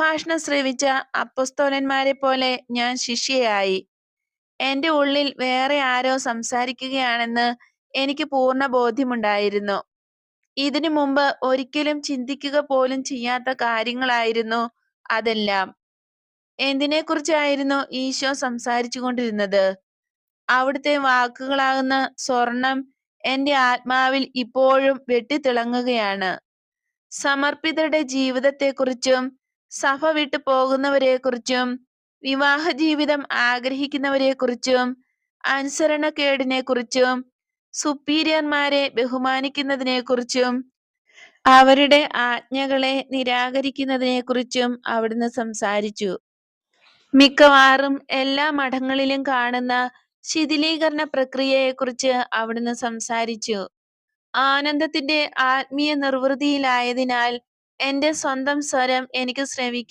പ്രഭാഷണം ശ്രവിച്ച അപ്പൊസ്തലന്മാരെ പോലെ ഞാൻ ശിഷ്യയായി. എന്റെ ഉള്ളിൽ വേറെ ആരോ സംസാരിക്കുകയാണെന്ന് എനിക്ക് പൂർണ്ണ ബോധ്യമുണ്ടായിരുന്നു. ഇതിനു മുമ്പ് ഒരിക്കലും ചിന്തിക്കുക പോലും ചെയ്യാത്ത കാര്യങ്ങളായിരുന്നു അതെല്ലാം. എന്തിനെക്കുറിച്ചായിരുന്നു ഈശോ സംസാരിച്ചു കൊണ്ടിരുന്നത്? അവിടുത്തെ വാക്കുകളാകുന്ന സ്വർണം എന്റെ ആത്മാവിൽ ഇപ്പോഴും വെട്ടിത്തിളങ്ങുകയാണ്. സമർപ്പിതരുടെ ജീവിതത്തെക്കുറിച്ചും സഭ വിട്ടു പോകുന്നവരെക്കുറിച്ചും വിവാഹ ജീവിതം ആഗ്രഹിക്കുന്നവരെക്കുറിച്ചും അനുസരണക്കേടിനെക്കുറിച്ചും സുപ്പീരിയർമാരെ ബഹുമാനിക്കുന്നതിനെക്കുറിച്ചും അവരുടെ ആജ്ഞകളെ നിരാകരിക്കുന്നതിനെക്കുറിച്ചും അവിടുന്ന് സംസാരിച്ചു. മിക്കവാറും എല്ലാ മഠങ്ങളിലും കാണുന്ന ശിഥിലീകരണ പ്രക്രിയയെക്കുറിച്ച് അവിടുന്ന് സംസാരിച്ചു. ആനന്ദത്തിന്റെ ആത്മീയ നിർവൃതിയിലായതിനാൽ എന്റെ സ്വന്തം സ്വരം എനിക്ക് ശ്രവിക്കാൻ